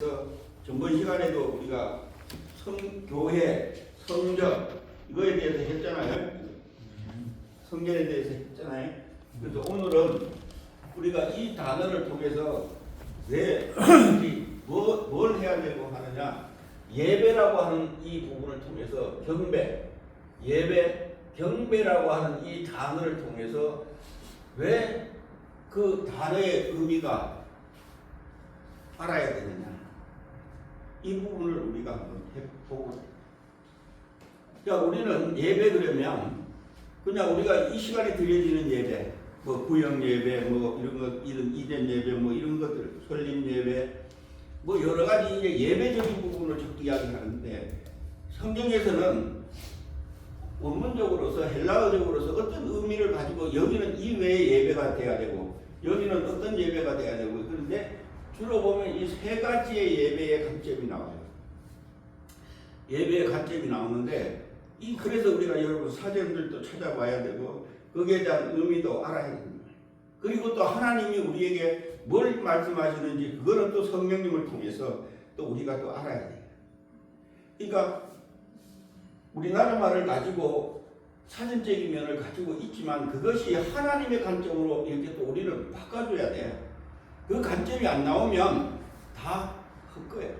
그래서 전번 시간에도 우리가 교회, 성전 이거에 대해서 했잖아요. 성전에 대해서 했잖아요. 그래서 오늘은 우리가 이 단어를 통해서 왜 뭘 해야 되고 하느냐, 예배라고 하는 이 부분을 통해서 경배라고 하는 이 단어를 통해서 왜 그 단어의 의미가 알아야 되느냐, 이 부분을 우리가 한번 해보고, 그러니까 우리는 예배 그러면 그냥 우리가 이 시간에 드려지는 예배, 뭐 구역 예배, 뭐 이런 것, 이런 이전 예배, 뭐 이런 것들, 설립 예배, 뭐 여러 가지 이제 예배적인 부분을 자꾸 이야기하는데, 성경에서는 원문적으로서 헬라어적으로서 어떤 의미를 가지고 여기는 이외의 예배가 돼야 되고 여기는 어떤 예배가 돼야 되고, 그런데 주로 보면 이 세 가지의 예배의 관점이 나와요. 예배의 관점이 나오는데, 그래서 우리가 여러분 사전들도 찾아봐야 되고 거기에 대한 의미도 알아야 됩니다. 그리고 또 하나님이 우리에게 뭘 말씀하시는지 그거는 또 성령님을 통해서 또 우리가 또 알아야 돼요. 그러니까 우리나라 말을 가지고 사전적인 면을 가지고 있지만 그것이 하나님의 관점으로 이렇게 또 우리를 바꿔줘야 돼. 그 관점이 안 나오면 다 헛거예요.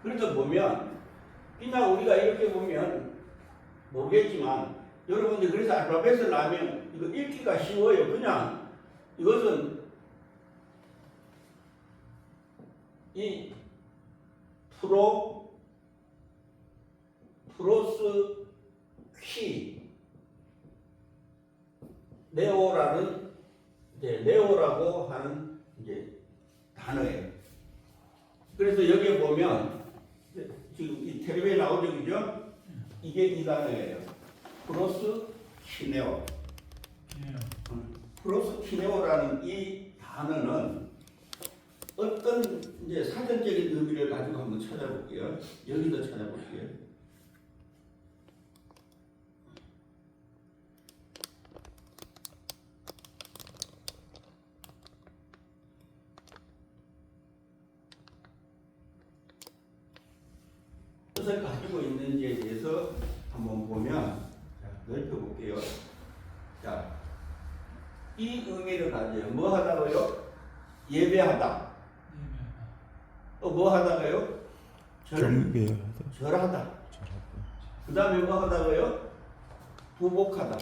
그래서 보면 그냥 우리가 이렇게 보면 모르겠지만, 여러분들 그래서 알파벳을 나면 이거 읽기가 쉬워요. 그냥 이것은 이 프로스 퀴 네오라는 네오라고 하는 이제 단어예요. 그래서 여기에 보면 지금 이 텔레비에 나오죠, 그죠? 이게 이 단어예요. 프로스 키네오. 프로스 키네오라는 이 단어는 어떤 이제 사전적인 의미를 가지고 한번 찾아볼게요. 여기도 찾아볼게요. 뜻을 가지고 있는지에 대해서 한번 보면, 넓혀볼게요. 자, 이 의미를 가져요. 뭐 하다고요? 예배하다. 뭐 하다가요? 절하다. 그 다음에 뭐 하다가요? 부복하다.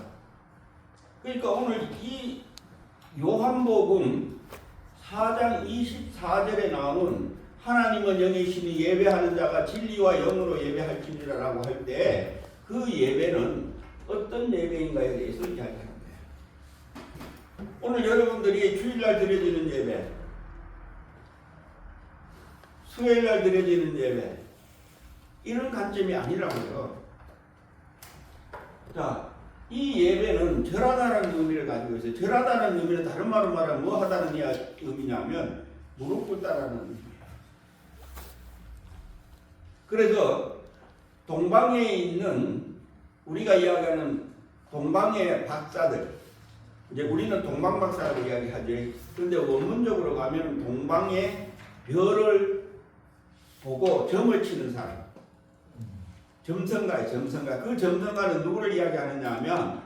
그러니까 오늘 이 요한복음 4장 24절에 나오는 하나님은 영이시니 예배하는 자가 진리와 영으로 예배할지니라라고 할 때 그 예배는 어떤 예배인가에 대해서 이야기하는 거예요. 오늘 여러분들이 주일날 드려지는 예배, 수요일날 드려지는 예배, 이런 관점이 아니라고요. 자, 이 예배는 절하다라는 의미를 가지고 있어요. 절하다라는 의미는 다른 말로 말하면 뭐 하다는 의미냐면 무릎 꿇다라는 의미예요. 그래서 동방에 있는 우리가 이야기하는 동방의 박사들, 이제 우리는 동방박사라고 이야기하죠. 그런데 원문적으로 가면 동방의 별을 보고 점을 치는 사람, 점성가예요. 점성가. 그 점성가는 누구를 이야기하느냐 하면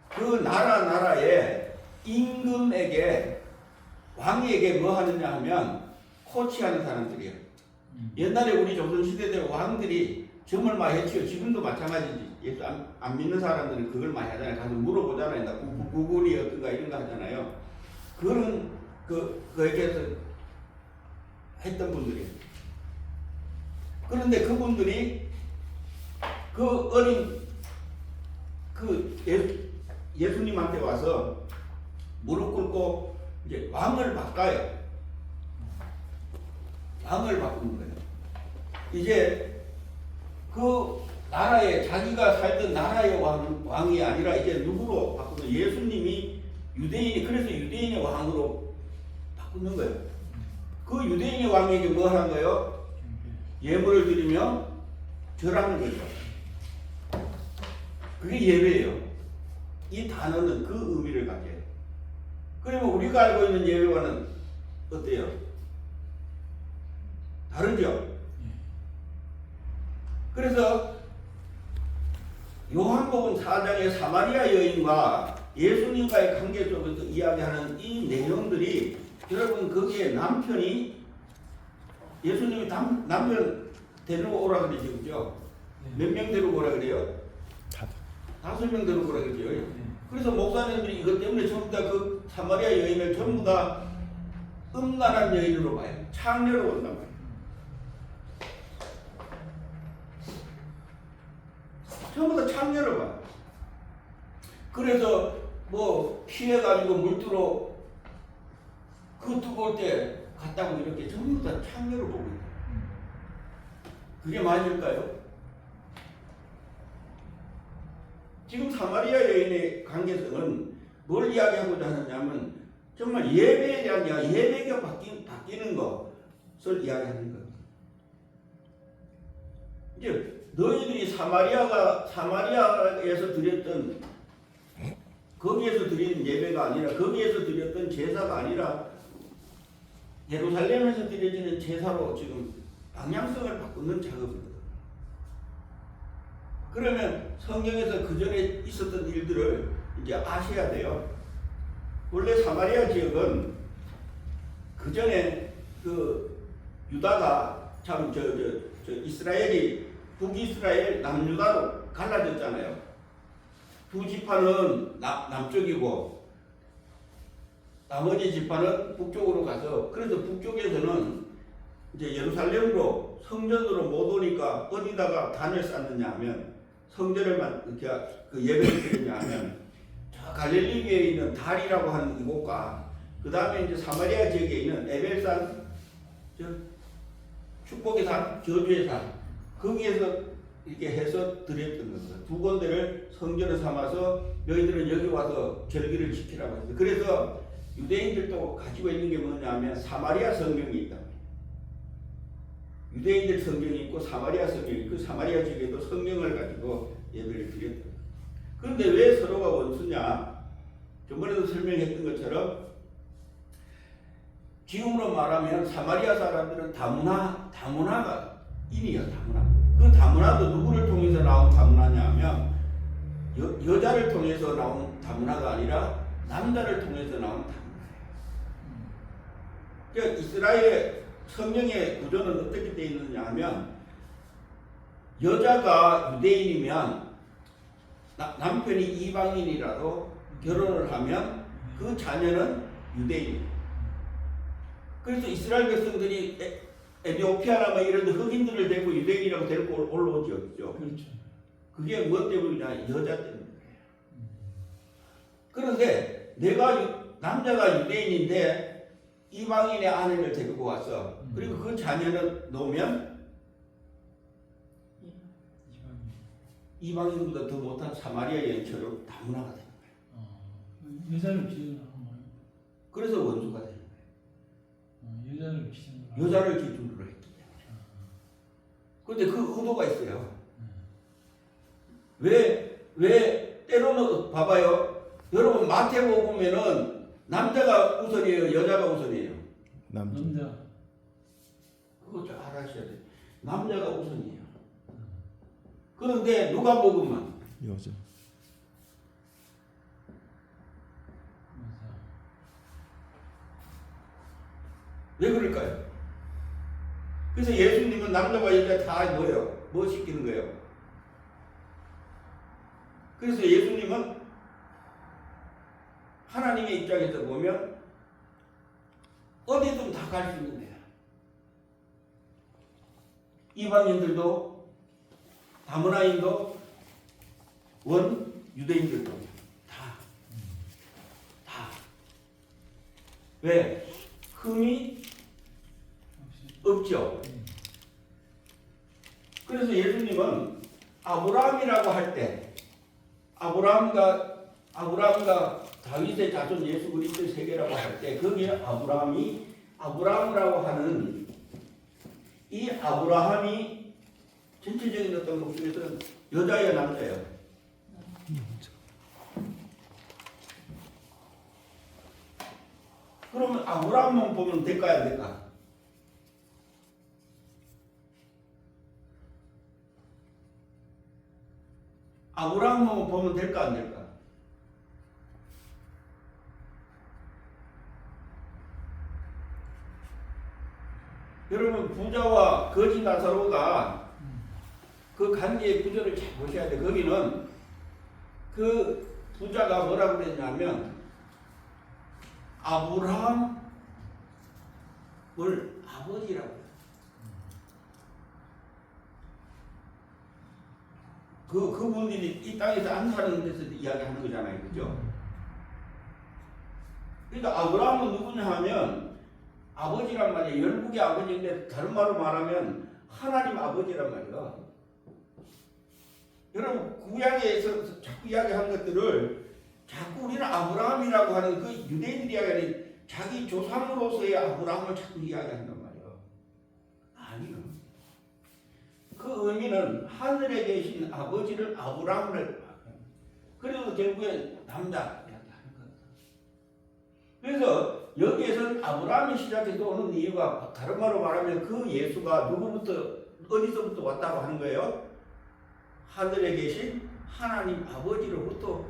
그 나라의 임금에게, 왕에게 뭐 하느냐 하면 코치하는 사람들이에요. 옛날에 우리 조선시대 때 왕들이 점을 많이 했죠. 지금도 마찬가지지. 예수 안 믿는 사람들은 그걸 많이 하잖아요. 가서 물어보잖아요. 나 구글이 어떤가 이런 거 하잖아요. 그런 그에게서 했던 분들이에요. 그런데 그분들이 그 어린 예수님한테 와서 무릎 꿇고 이제 왕을 바꿔요. 왕을 바꾸는 거예요. 이제 그 나라에, 자기가 살던 나라의 왕이 아니라 이제 누구로 바꾸는, 예수님이 유대인이, 그래서 유대인의 왕으로 바꾸는 거예요. 그 유대인의 왕에게 뭐 하는 거예요? 예물을 드리며 절하는 거죠. 그게 예배예요. 이 단어는 그 의미를 가져요. 그러면 우리가 알고 있는 예배와는 어때요? 다르죠? 그래서 요한복음 4장의 사마리아 여인과 예수님과의 관계 속에서 이야기하는 이 내용들이 여러분 거기에 남편이 예수님이 남편 데리고 오라 그러죠. 그죠? 몇 명 데리고 오라 그래요? 5명 데리고 오라 그러죠. 그래서 목사님들이 이것 때문에 전부 다 그 사마리아 여인을 전부 다 음란한 여인으로 봐요. 창녀로 본단 말이에요. 전부 다 창녀로 봐요. 그래서 뭐 피해가지고 물두로 그 뜨거울 때 갔다고 이렇게 전부 다 창녀로 보고 있다. 그게 맞을까요? 지금 사마리아 여인의 관계성은 뭘 이야기하고자 하느냐면 정말 예배에 대한 예배가 바뀌는 것을 이야기하는 거예요. 이제 너희들이 사마리아에서 드렸던 거기에서 드리는 예배가 아니라 거기에서 드렸던 제사가 아니라 예루살렘에서 드려지는 제사로 지금 방향성을 바꾸는 작업입니다. 그러면 성경에서 그 전에 있었던 일들을 이제 아셔야 돼요. 원래 사마리아 지역은 그 전에 그 유다가 참 이스라엘이 북이스라엘 남유다로 갈라졌잖아요. 두 지파는 남쪽이고 나머지 지파는 북쪽으로 가서 그래서 북쪽에서는 이제 예루살렘으로 성전으로 못 오니까 어디다가 단을 쌓느냐 하면 성전을만 이렇게 그 예배를 드리냐 하면 저 갈릴리에 있는 달이라고 하는 이곳과 그 다음에 이제 사마리아 지역에 있는 에벨산 축복의 산, 저주의 산 거기에서 이렇게 해서 드렸던 겁니다. 두 군데를 성전을 삼아서 너희들은 여기 와서 절기를 지키라고 했어요. 그래서 유대인들도 가지고 있는 게 뭐냐면 사마리아 성경이 있다. 유대인들 성경이 있고 사마리아 성경이 있고 사마리아 지역에도 성경을 가지고 예배를 드렸다. 그런데 왜 서로가 원수냐? 저번에도 설명했던 것처럼 지금으로 말하면 사마리아 사람들은 다문화가 인이에요. 다문화. 그 다문화도 누구를 통해서 나온 다문화냐 하면 여자를 통해서 나온 다문화가 아니라 남자를 통해서 나온 다문화예요. 그러니까 이스라엘의 성경의 구조는 어떻게 되어 있느냐 하면 여자가 유대인이면 남편이 이방인이라도 결혼을 하면 그 자녀는 유대인이에요. 그래서 이스라엘 백성들이 에티오피아나 뭐 이런 흑인들을 데리고 유대인이라고 데리고 올라오죠. 그렇죠. 그게 무엇 때문이냐? 여자 때문에. 그런데 남자가 유대인인데 이방인의 아내를 데리고 와서 그리고 그 자녀는 놓으면 이방인보다 더 못한 사마리아 여인처럼 다문화가 되는 거예요. 여자를 기준으로 한 거예요. 그래서 원수가 되는 거예요. 여자를 기준으로 했기 때문에. 그런데 그 의도가 있어요. 왜 때로는 봐봐요. 여러분 마태복음에는 남자가 우선이에요, 여자가 우선이에요. 남자. 그거 좀 알아셔야 돼요. 남자가 우선이에요. 그런데 누가복음은 여자. 왜 그럴까요? 그래서 예수님은 남자와 여자 다 뭐예요? 뭐 시키는 거예요? 그래서 예수님은 하나님의 입장에서 보면 어디든 다 갈 수 있는 거야. 이방인들도 다문화인도 유대인들도 다. 왜? 흠이 없죠. 그래서 예수님은 아브라함이라고 할 때 아브라함과 다윗의 자손 예수 그리스도의 세계라고 할 때 거기에 아브라함이라고 하는 이 아브라함이 전체적인 어떤 목적에서는 여자예요, 남자예요? 그러면 아브라함만 보면 될까요, 안 될까? 아브라함만 보면 될까 안 될까? 여러분 부자와 거지 나사로가 그 관계의 구조를 잘 보셔야 돼. 거기는 그 부자가 뭐라고 그랬냐면 아브라함을 아버지라고 해요. 그분들이 이 땅에서 안 사는 데서 이야기하는 거잖아요. 그죠? 그러니까 아브라함은 누구냐 하면 아버지란 말이에요. 열국의 아버지인데 다른 말로 말하면 하나님 아버지란 말이에요. 여러분 구약에서 자꾸 이야기하는 것들을 자꾸 우리는 아브라함이라고 하는 그 유대인들이 이야기하는 자기 조상으로서의 아브라함을 자꾸 이야기한단 말이에요. 아니요. 그 의미는 하늘에 계신 아버지를 아브라함을 그래도 결국엔 남자 이야기하는 거다. 그래서 여기에서는 아브라함이 시작해서 오는 이유가 다른 말로 말하면 그 예수가 누구부터 어디서부터 왔다고 하는 거예요? 하늘에 계신 하나님 아버지로부터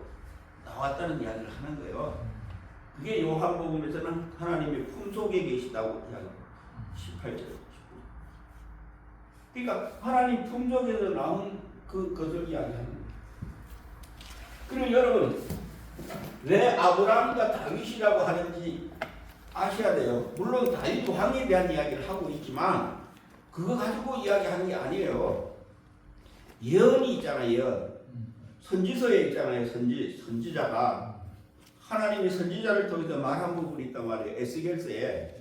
나왔다는 이야기를 하는 거예요. 그게 요한복음에서는 하나님의 품속에 계시다고 이야기합니다. 18절. 그러니까 하나님 품속에서 나온 그것을 이야기하는 거예요. 그리고 여러분 왜 아브라함과 다윗이라고 하는지 아셔야 돼요. 물론 다윗 왕에 대한 이야기를 하고 있지만 그거 가지고 이야기하는 게 아니에요. 예언이 있잖아요. 예언. 선지서에 있잖아요. 선지자가 하나님이 선지자를 통해서 말한 부분이 있단 말이에요. 에스겔서에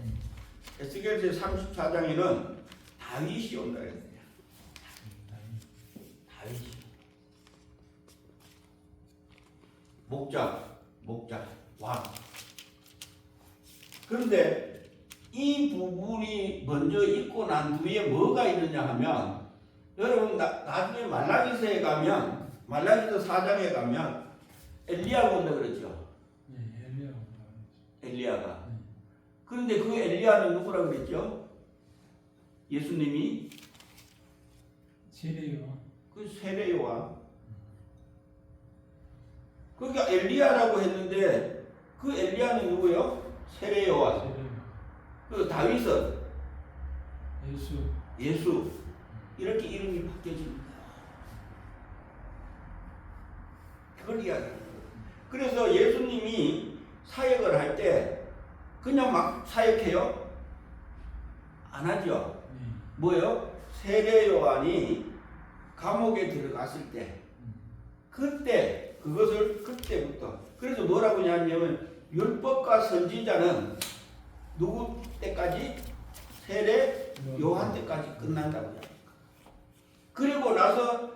34장에는 다윗이 온다 그랬어요. 다윗이 목자, 왕. 그런데 이 부분이 먼저 있고 난 뒤에 뭐가 있느냐 하면 여러분 나중에 말라기서에 가면 말라기서 4장에 가면 엘리야가 온다 그랬죠. 네, 엘리야가. 그런데 그 엘리야는 누구라 그랬죠? 예수님이 세례요. 그 세례요한. 그러니까 엘리야라고 했는데 그 엘리야는 누구요? 세례요한. 세례요. 그 다윗은 예수. 이렇게 이름이 바뀌어집니다. 그걸 이야기하는 거예요. 그래서 예수님이 사역을 할 때 그냥 막 사역해요? 안 하죠. 네. 뭐요? 세례 요한이 감옥에 들어갔을 때 그때 그것을 그때부터 그래서 뭐라고 하냐면 율법과 선지자는 누구 때까지? 세례 요한 때까지 끝난다고 합니다. 그리고 나서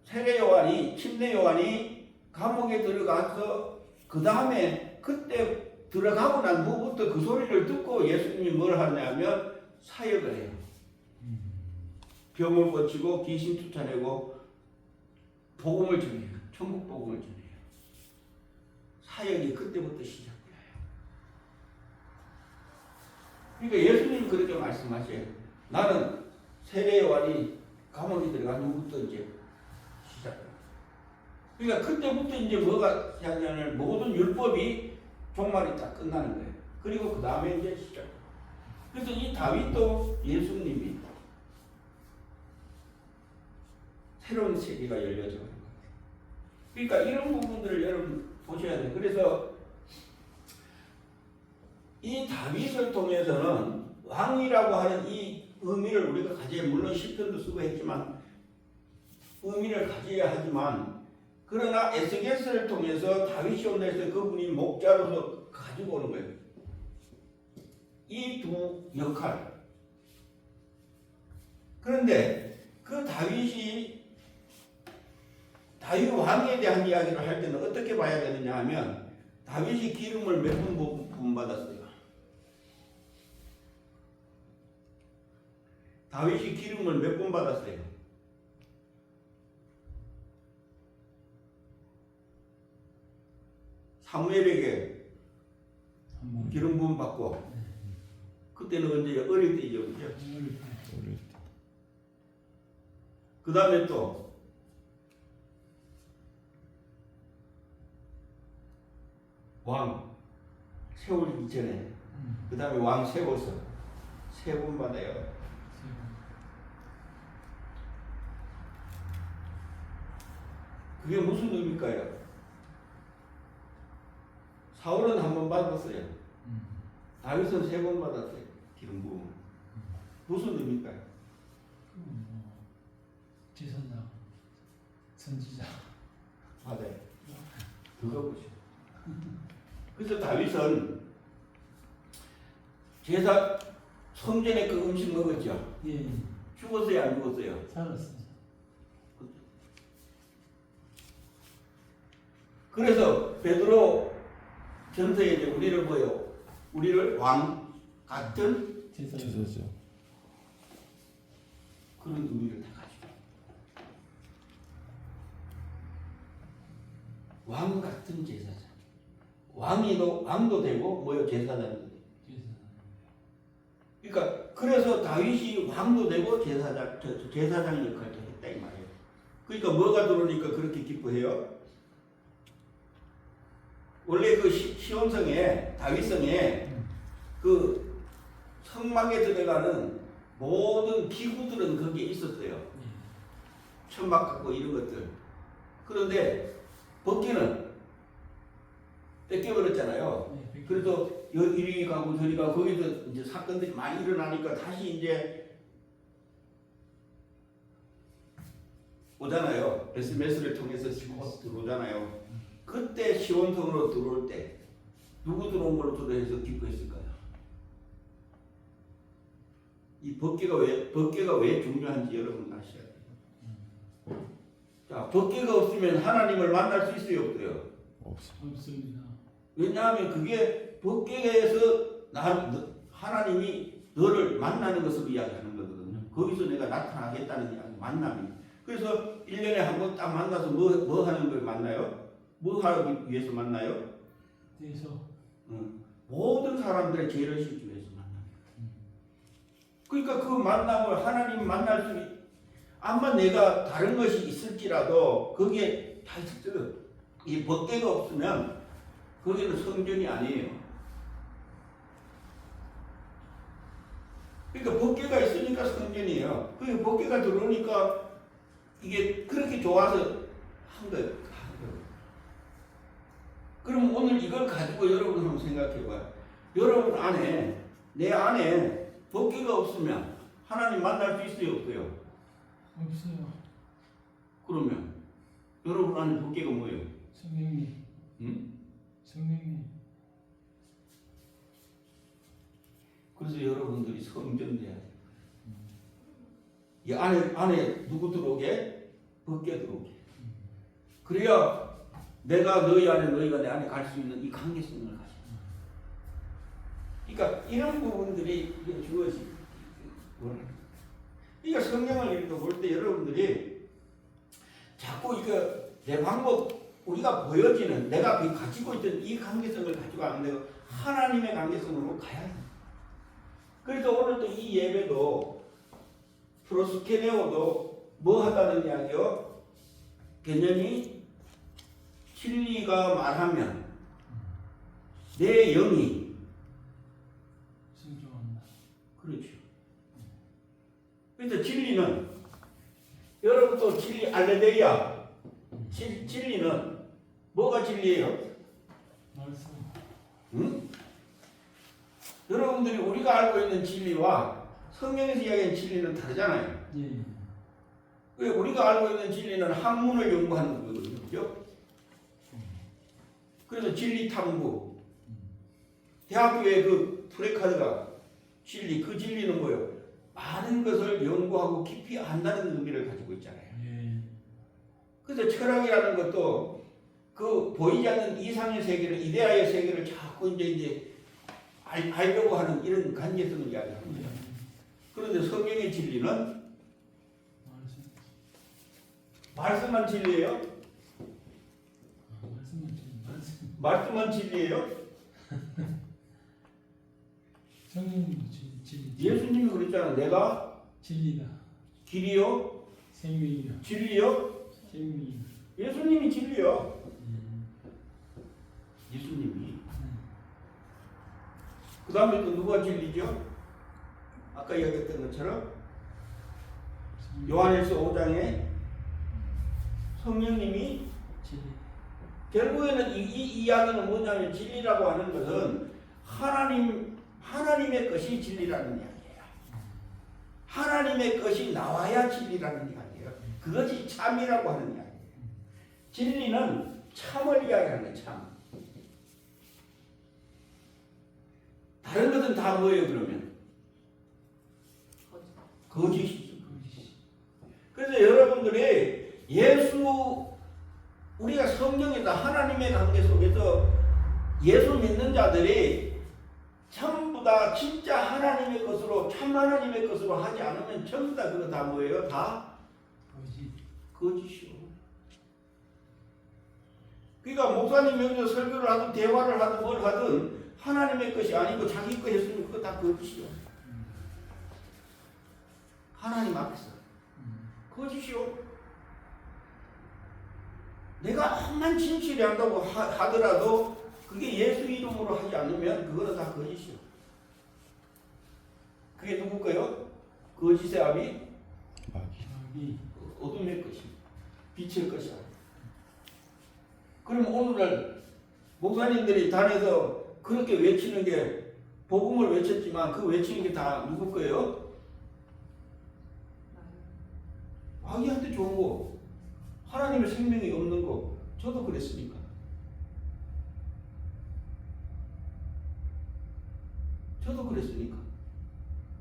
세례 요한이 침례 요한이 감옥에 들어가서 그 다음에 그때 들어가고 난 후부터 그 소리를 듣고 예수님이 뭘 하냐면 사역을 해요. 병을 고치고 귀신 쫓아내고 복음을 전해요. 천국 복음을 전해요. 사역이 그때부터 시작돼요. 그러니까 예수님이 그렇게 말씀하셔요. 나는 세례 요한이 감옥에 들어간 후부터 이제 시작해요. 그러니까 그때부터 이제 뭐가 시작하냐면 모든 율법이 종말이 딱 끝나는 거예요. 그리고 그 다음에 이제 시작. 그래서 이 다윗도 예수님이 새로운 세계가 열려져 가는 거예요. 그러니까 이런 부분들을 여러분 보셔야 돼요. 그래서 이 다윗을 통해서는 왕이라고 하는 이 의미를 우리가 가져야 물론 시편도 쓰고 했지만 의미를 가져야 하지만 그러나 에스겔서를 통해서 다윗이 온다 해서 그분이 목자로서 가지고 오는 거예요. 이 두 역할. 그런데 그 다윗 왕에 대한 이야기를 할 때는 어떻게 봐야 되느냐 하면 다윗이 기름을 몇 번 부음받았어요. 다윗이 기름을 몇 번 받았어요. 사무엘에게 기름 부음 받고 그때는 언제 어릴 때죠, 그죠? 그 다음에 또 왕 세우기 전에 그 다음에 왕 세워서 3번 받아요. 그게 무슨 의미일까요? 사울은 1번 받았어요. 다윗은 3번 받았어요. 기름 부음. 무슨 의미일까요? 제사장, 선지자. 맞아요. 그거 보죠. 그래서 다윗은 제사 성전에 그 음식 먹었죠. 예, 죽었어요, 안 죽었어요? 살았어. 그래서 베드로 전서에 이제 우리를 뭐요? 우리를 왕 같은 제사장. 그런 의미를 다 가지고 왕 같은 제사장. 왕도 되고 뭐요? 제사장도 되고. 그러니까 그래서 다윗이 왕도 되고 제사장 역할도 했다 이 말이에요. 그러니까 뭐가 들어오니까 그렇게 기뻐해요? 원래 그 시온성에 다윗성에 그 성막에 들어가는 모든 기구들은 거기에 있었어요. 천막 갖고 이런 것들. 그런데 벗기는 뺏겨버렸잖아요. 그래도 이리 가고 저리 가고 거기서 이제 사건들이 많이 일어나니까 다시 이제 오잖아요. 베스메스를 통해서 들어오잖아요. 그때 시온성으로 들어올 때 누구 들어온 걸로 들어해서 기뻐했을까요? 이 법궤가 왜 중요한지 여러분 아셔야 돼요. 자, 법궤가 없으면 하나님을 만날 수 있어요, 없어요? 없습니다. 왜냐하면 그게 법궤에서 하나님이 너를 만나는 것을 이야기하는 거거든요. 거기서 내가 나타나겠다는 이야기, 만남이. 그래서 1년에 한 번 딱 만나서 뭐 하는 걸 만나요? 뭐 하기 위해서 만나요? 그래서 모든 사람들의 죄를 씻기 위해서 만나요. 그러니까 그 만남을 하나님 만날 수 아마 내가 다른 것이 있을지라도 거기에 다 있어요. 이 법궤가 없으면 거기는 성전이 아니에요. 그러니까 법궤가 있으니까 성전이에요. 그 법궤가 들어오니까 이게 그렇게 좋아서 한 거예요. 그럼 오늘 이걸 가지고 여러분 한번 생각해봐요. 여러분 안에, 내 안에 법궤가 없으면 하나님 만날 수 있어요, 없어요? 없어요. 그러면 여러분 안에 법궤가 뭐예요? 성령님. 응? 성령님. 그래서 여러분들이 성전 돼야 돼요. 이 안에 누구 들어오게? 법궤 들어오게. 그래야 내가 너희 안에 너희가 내 안에 갈 수 있는 이 관계성을 가져. 그러니까 이런 부분들이 주어지. 그러니까 성경을 이렇게 볼 때 여러분들이 자꾸 이거 내 방법 우리가 보여지는 내가 가지고 있던 이 관계성을 가지고 안 되고 하나님의 관계성으로 가야 돼. 그래서 오늘도 이 예배도 프로스케네오도 뭐 하다는 이야기요? 개념이 진리가 말하면 내 영이 순종한다. 그렇죠. 그래서 진리는 여러분 또 진리 알레데이아 진리는 뭐가 진리예요? 말씀. 응? 여러분들이 우리가 알고 있는 진리와 성경에서 이야기하는 진리는 다르잖아요. 예. 왜 우리가 알고 있는 진리는 학문을 연구하는 거거든요. 그죠? 그래서 진리 탐구. 대학교의 그 프레카드가 진리, 그 진리는 뭐예요? 많은 것을 연구하고 깊이 안다는 의미를 가지고 있잖아요. 예. 그래서 철학이라는 것도 그 보이지 않는 이상의 세계를, 이데아의 세계를 자꾸 이제 알려고 하는 이런 관계성을 이야기합니다. 그런데 성경의 진리는 말씀. 말씀만 진리예요? 말씀만 진리예요? 성령님 진리. 예수님이 그랬잖아. 내가 진리다. 길이요? 생명이요. 진리요? 생명이요. 예수님이 진리요. 예수님이. 그 다음에 또 누가 진리죠? 아까 이야기했던 것처럼 요한일서 5장에 성령님이 진리. 결국에는 이 이야기는 뭐냐면 진리라고 하는 것은 하나님의 것이 진리라는 이야기예요. 하나님의 것이 나와야 진리라는 이야기예요. 그것이 참이라고 하는 이야기예요. 진리는 참을 이야기하는 거예요. 참. 다른 것은 다 뭐예요 그러면? 거짓이죠. 그래서 여러분들이 우리가 성경에서 하나님의 관계 속에서 예수 믿는 자들이 전부 다 진짜 하나님의 것으로 참 하나님의 것으로 하지 않으면 전부 다 그거 다 뭐예요? 다 거짓이요. 그러니까 목사님 여기서 설교를 하든 대화를 하든 뭘 하든 하나님의 것이 아니고 자기 거 했으면 그거 다 거짓이요. 하나님 앞에서 거짓이요. 내가 암만 진실히 한다고 하더라도 그게 예수 이름으로 하지 않으면 그거는 다 거짓이요. 그게 누굴까요? 거짓의 아비? 마귀. 어둠의 것이 빛의 것이야. 그럼 오늘날 목사님들이 단에서 그렇게 외치는 게 복음을 외쳤지만 그 외치는 게 다 누구 거예요? 마귀한테 좋은 거, 하나님의 생명이 없는 거. 저도 그랬으니까. 저도 그랬으니까.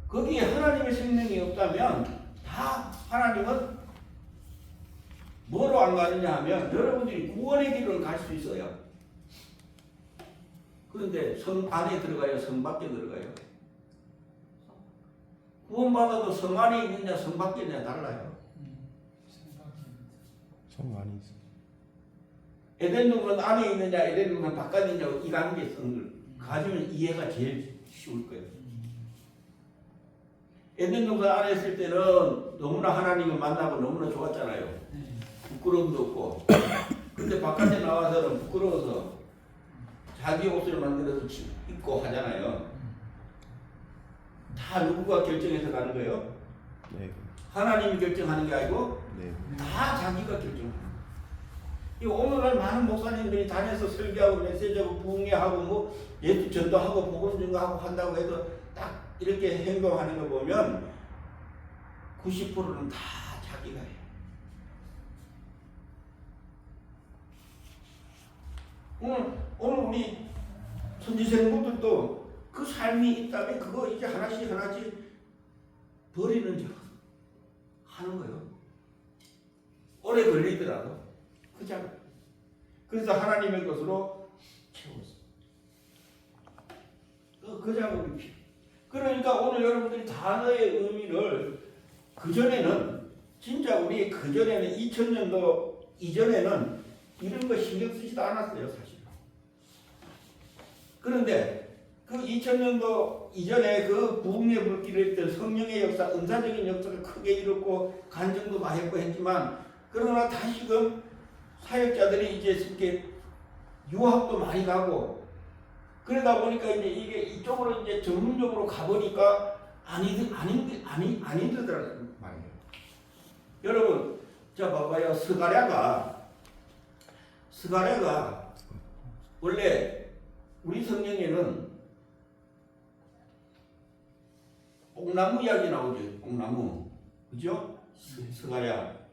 거기에 하나님의 생명이 없다면 다 하나님은 뭐로 안 가느냐 하면 여러분들이 구원의 길로 갈 수 있어요. 그런데 성 안에 들어가요? 성 밖에 들어가요? 구원받아도 성 안에 있느냐 성 밖에 있느냐 달라요. 성 안에 있어. 에덴동산 안에 있느냐 에덴동산 바깥에 있느냐 이 관계성을 가지면 이해가 제일 쉬울 거예요. 에덴동산 안에 있을 때는 너무나 하나님을 만나고 너무나 좋았잖아요. 부끄러움도 없고. 근데 바깥에 나와서는 부끄러워서 자기 옷을 만들어서 입고 하잖아요. 다 누구가 결정해서 가는 거예요? 네. 하나님이 결정하는 게 아니고 네. 다 자기가 결정하는 거예요. 오늘날 많은 목사님들이 다녀서 설교하고 메시지하고 부흥회하고 뭐 예수 전도하고 복음 증거하고 한다고 해도 딱 이렇게 행동하는 거 보면 90%는 다 자기가 해요. 오늘 우리 선지생분들도 그 삶이 있다면 그거 이제 하나씩 버리는 척 하는 거예요. 오래 걸리더라도 그잖아. 그래서 하나님의 것으로 채웠어. 그 작업이 필요. 그러니까 오늘 여러분들이 단어의 의미를 그전에는 진짜 우리 그전에는 2000년도 이전에는 이런 거 신경 쓰지도 않았어요, 사실. 그런데 그 2000년도 이전에 그 부흥의 불길을 했던 성령의 역사, 은사적인 역사가 크게 일었고 간증도 많이 했고 했지만 그러나 다시금 사역자들이 이제 이렇게 유학도 많이 가고 그러다 보니까 이제 이게 이쪽으로 이제 전문적으로 가보니까 아니더라는 말이에요. 여러분, 자 봐봐요. 스가랴가 원래 우리 성경에는 뽕나무 이야기 나오죠. 뽕나무. 그죠? 스가랴.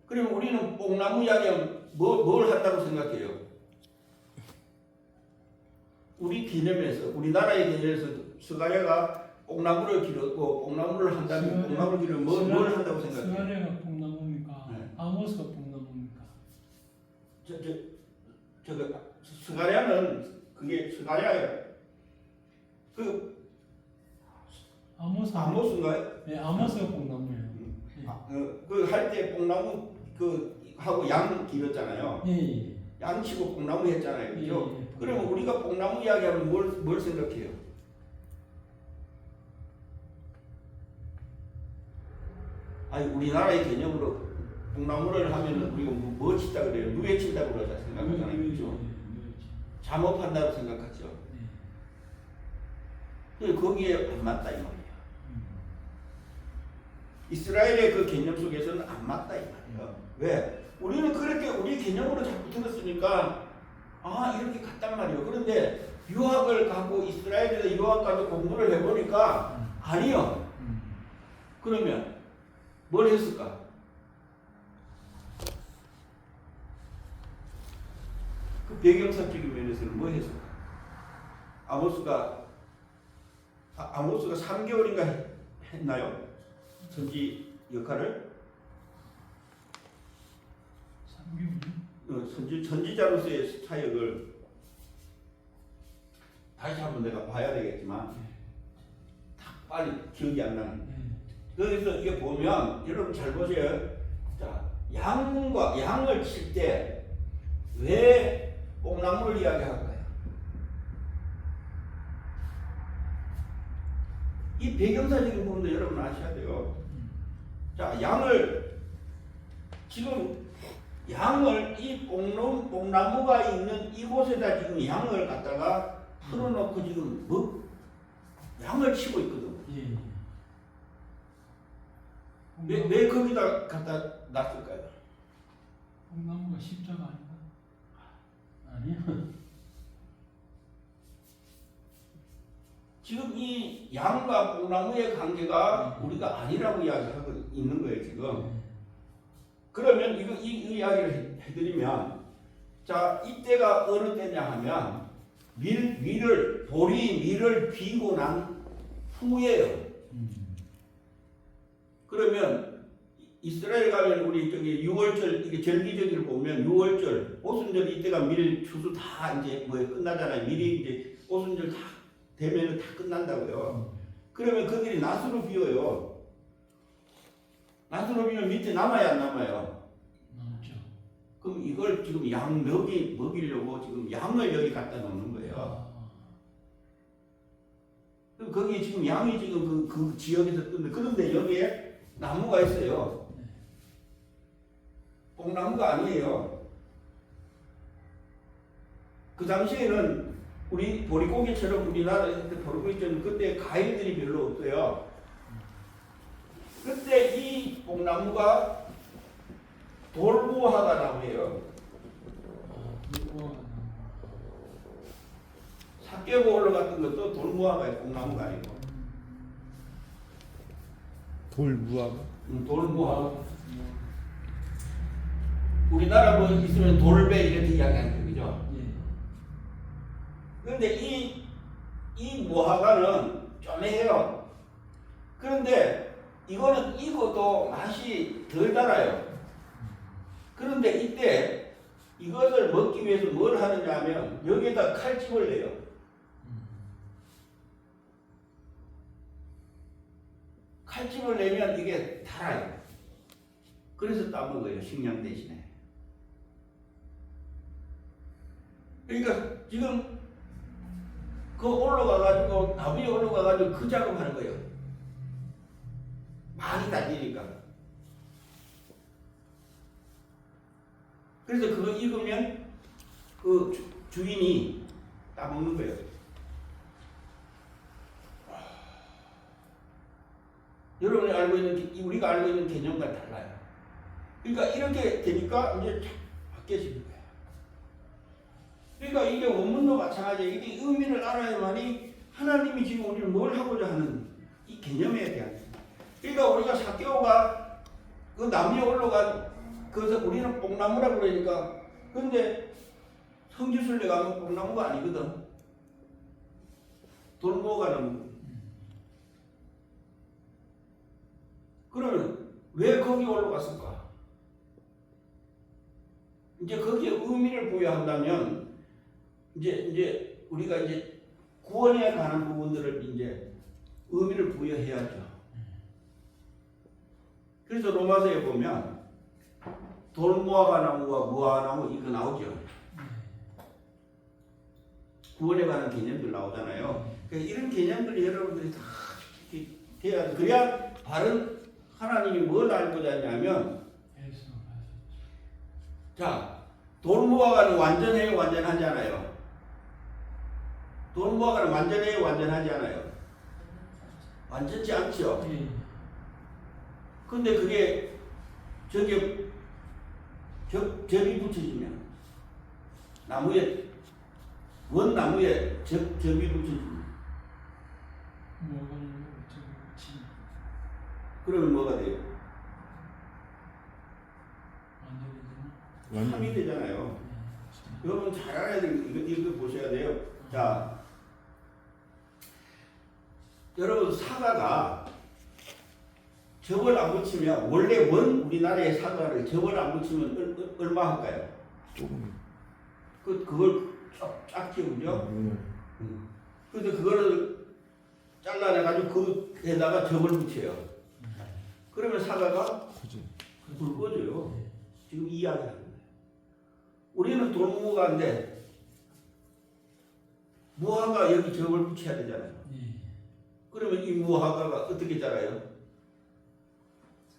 그러면 우리는 뽕나무 이야기하면 뭘 한다고 생각해요? 우리 개념에서, 우리나라의 개념에서 스가랴가 뽕나무를 기르고 뽕나무를 한다면 뽕나무를 기르면 뭘 한다고 생각해요? 스가랴가 뽕나무입니까? 네. 아모스가 뽕나무입니까? 스가랴는 그게 스가랴예요. 아모스인가요? 네, 아모스가 뽕나무예요. 그 할 때 뽕나무 그 하고 양 기르잖아요. 예. 양치고 뽕나무 했잖아요. 그죠? 예. 그러면 우리가 뽕나무 이야기하면 뭘 생각해요? 아니 우리나라의 개념으로 뽕나무를 하면은 우리가 뭐 짓다 그래요? 누에 친다 그러자 생각하잖아요. 그죠? 잠업한다고 생각하죠. 네. 근데 거기에 안 맞다 이 말이에요. 음. 이스라엘의 그 개념 속에서는 안 맞다 이 말이에요. 왜? 우리는 그렇게 우리 개념으로 자꾸 들었으니까 이렇게 갔단 말이에요. 그런데 유학을 가고 이스라엘에서 유학 가서 공부를 해보니까 아니요. 그러면 뭘 했을까? 그 배경사적인 면에서는 뭐 했을까? 아모스가 3개월인가 했나요? 선지 역할을? 3개월. 선지자로서의 사역을 다시 한번 내가 봐야 되겠지만 딱 빨리 기억이 안 나는. 그래서 이게 보면 여러분 잘 보세요. 자, 양을 칠 때 왜 뽕나무를 이야기할까요? 이 배경사적인 부분도 여러분 아셔야 돼요. 자, 지금 양을 이 뽕나무가 있는 이곳에다 지금 양을 갖다가 풀어놓고 지금 양을 치고 있거든. 예. 왜 거기다 갖다 놨을까요? 뽕나무가 십자가 아닌가? 아니야. 지금 이 양과 뽕나무의 관계가 우리가 아니라고 이야기하고 있는 거예요 지금. 그러면 이 이야기를 해드리면, 자, 이때가 어느 때냐 하면 돌이 밀을 비고 난 후예요. 그러면 이스라엘 가면 우리 저기 6월절 이게 절기절기를 보면 6월절 오순절 이때가 밀 추수 다 이제 끝나잖아요. 밀이 이제 오순절 다 되면은 다 끝난다고요. 그러면 그들이 낫으로 비워요. 낫으로 비우면 밑에 남아야 안 남아요? 남죠. 그럼 이걸 지금 양 먹이려고 지금 양을 여기 갖다 놓는 거예요. 그럼 거기 지금 양이 지금 그 지역에서 뜨는데, 그런데 여기에 나무가 있어요. 뽕나무가 아니에요. 그 당시에는 우리 보릿고개처럼 우리나라에서 보릿고개처럼 그때 과일들이 별로 없어요. 그때 이 뽕나무가 돌무화과 나무예요. 삭 깨고 올라갔던 것도 돌무화과예요. 뽕나무가 아니고. 돌무화과? 돌무화과. 우리나라 뭐 있으면 돌배 이렇게 이야기하는 거죠. 그런데 이 무화과는 쪼매해요. 그런데 이것도 맛이 덜 달아요. 그런데 이때 이것을 먹기 위해서 뭘 하느냐 하면 여기에다 칼집을 내요. 칼집을 내면 이게 달아요. 그래서 따먹어요. 식량 대신에. 그러니까 지금 올라가가지고 나무 위에 올라가가지고 그 작업하는 거예요. 많이 다니니까. 그래서 그거 익으면 그 주인이 따먹는 거예요. 여러분이 우리가 알고 있는 개념과 달라요. 그러니까 이렇게 되니까 이제 바뀌어지는 거예요. 그러니까 이게 원문도 마찬가지예요. 이게 의미를 알아야만이 하나님이 지금 우리를 뭘 하고자 하는 이 개념에 대한. 그러니까 우리가 삭개오가 그 나무에 올라간 그래서 우리는 뽕나무라고 그러니까, 근데 성지순례 가면 뽕나무가 아니거든. 돌무화과 나무. 그러면 왜 거기 올라갔을까? 이제 거기에 의미를 부여한다면 이제 우리가 이제 구원에 관한 부분들을 이제 의미를 부여해야죠. 그래서 로마서에 보면 돌무화과 나무와 무화과 나무 이거 나오죠. 구원에 관한 개념들 나오잖아요. 그러니까 이런 개념들이 여러분들이 다 돼야 돼. 그래야 바른 하나님이 뭘 알고자 하냐면, 자, 돌무화과는 완전해요, 완전하지 않아요? 돈 모아가는 완전해요, 완전하지 않아요? 완전치 않죠. 예. 근데 그게 저게 접이 붙여지면 나무에 원 나무에 접이 붙여지면 뭐를 지 그러면 뭐가 돼요? 완전히 참이 되잖아요. 여러분 잘 알아야 돼요. 이거 보셔야 돼요. 자, 여러분 사과가 접을 안 붙이면 원래 우리나라의 사과를 접을 안 붙이면 얼마 할까요? 조금. 그걸 쫙 키우죠. 그래서 그거를 잘라내 가지고 그에다가 접을 붙여요. 그러면 사과가 그지. 굵어져요. 지금 이야기하는 거예요. 우리는 돌무화과인데 무화과 여기 접을 붙여야 되잖아요. 예. 그러면 이 무화과가 어떻게 자라요?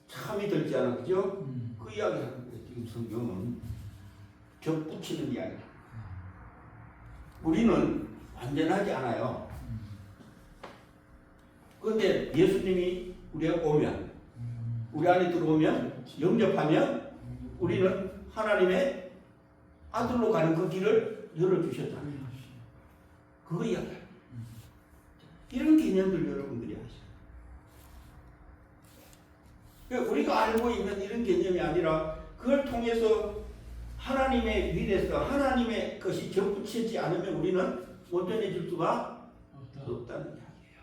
참이 들지 않아, 그죠? 그 이야기 하는 거예요. 지금 성경은 접 붙이는 이야기. 우리는 완전하지 않아요. 그런데 예수님이 우리에 오면, 우리 안에 들어오면, 영접하면 우리는 하나님의 아들로 가는 그 길을 열어주셨다. 그거 이야기야. 이런 개념들 여러분들이 아셔요. 그러니까 우리가 알고 있는 이런 개념이 아니라 그걸 통해서 하나님의 위에서 하나님의 것이 접붙이지 않으면 우리는 온전해질 수가 없다는 이야기예요.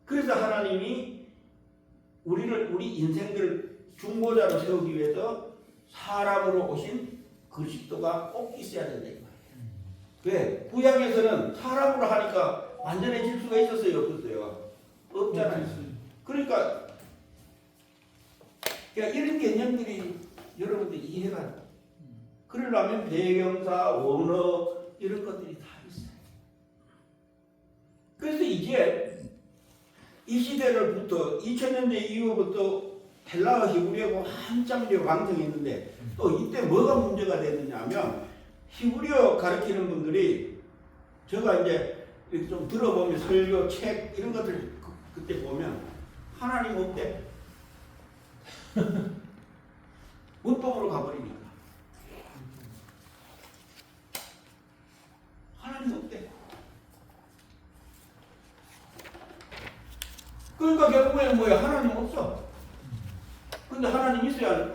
그래서 하나님이 우리 인생들 중보자로 세우기 위해서 사람으로 오신 그리스도가 꼭 있어야 된다 이 말이에요. 왜? 구약에서는 사람으로 하니까 완전해질 수가 있었어요, 없었어요? 없잖아요. 그러니까 이런 개념들이 여러분들 이해가 그러려면 배경사, 원어 이런 것들이 다 있어요. 그래서 이제 이 시대를부터 2000년대 이후부터 헬라어 히브리어가 한참 이제 왕성했는데 또 이때 뭐가 문제가 됐느냐 하면 히브리어 가르치는 분들이 제가 이제 이렇게 좀 들어보면 설교, 책 이런 것들 그때 보면 하나님 없대. 문법으로 가버리니까 하나님 없대. 그러니까 결국에는 뭐야? 하나님 없어. 근데 하나님 있어야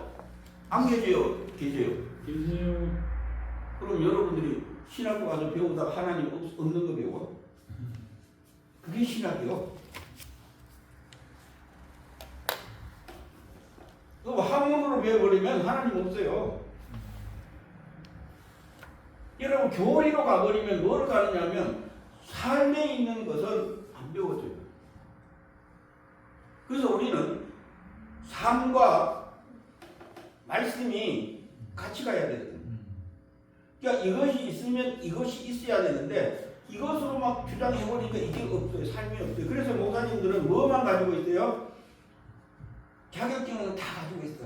안 계세요? 계세요? 계세요. 그럼 여러분들이 신학교 가서 배우다가 하나님 없는 거 배워? 그게 신학이요. 그럼 학문으로 배워버리면 하나님 없어요. 여러분 교리로 가버리면 뭘 가느냐면 삶에 있는 것은 안 배워져요. 그래서 우리는 삶과 말씀이 같이 가야 되거든요. 그러니까 이것이 있으면 이것이 있어야 되는데 이것으로 막 주장해버리니까 이게 없어요. 삶이 없어요. 그래서 목사님들은 뭐만 가지고 있어요? 자격증은 다 가지고 있어.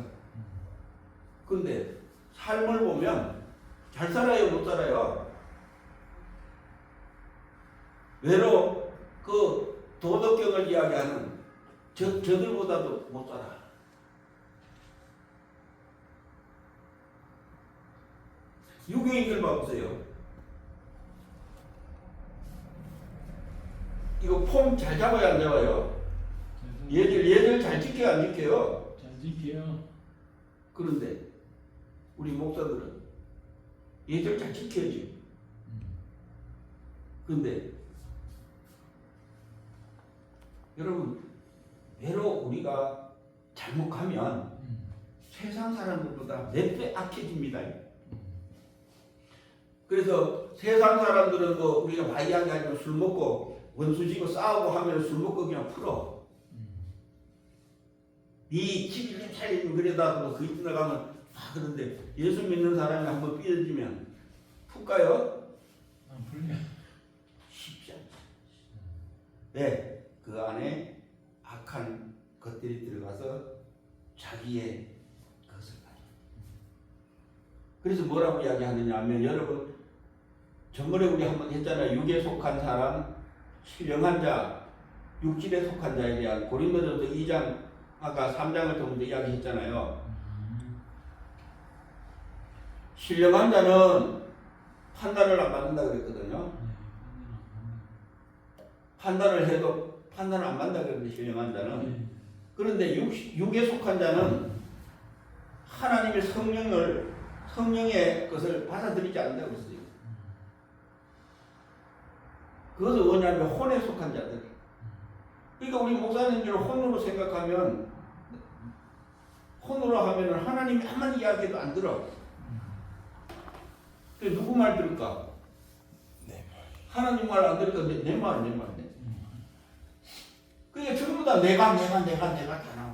근데 삶을 보면 잘 살아요, 못 살아요? 외로 그 도덕경을 이야기하는 저들보다도 못 살아. 유교인들 봐보세요. 이거 폼 잘 잡아야 안 잡아요? 얘들 잘 지켜요, 안 지켜요? 잘 지켜요. 그런데 우리 목사들은 얘들 잘 지켜야지. 그런데 여러분 외로 우리가 잘못하면 세상 사람들보다 몇 배 악해집니다. 그래서 세상 사람들은 뭐 우리가 많이 이야기하지만 술 먹고 원수지고 싸우고 하면 술 먹고 그냥 풀어. 네 집이 좀 차리면 그래도 그 지나가면 그런데 예수 믿는 사람이 한번 삐져지면 풀까요? 안 풀려. 쉽지 않죠. 네, 그 안에 악한 것들이 들어가서 자기의 것을 가져. 그래서 뭐라고 이야기하느냐 하면 여러분 전번에 우리 한번 했잖아요. 육에 속한 사람, 신령한 자, 육질에 속한 자에 대한 고린도전서 2장 아까 3장을 통해서 이야기했잖아요. 신령한 자는 판단을 안 받는다 그랬거든요. 판단을 해도 판단을 안 받는다 그랬는데 신령한 자는. 그런데 육에 속한 자는 하나님의 성령의 것을 받아들이지 않는다고 그랬어요. 그것은 뭐냐면 혼에 속한 자들. 그러니까 우리 목사님들을 혼으로 생각하면, 혼으로 하면은 하나님이 한마디 이야기도 안 들어. 그 누구 말 들을까? 하나님 말 안 들을까? 내 말. 그게 전부 다 내가 다 나와.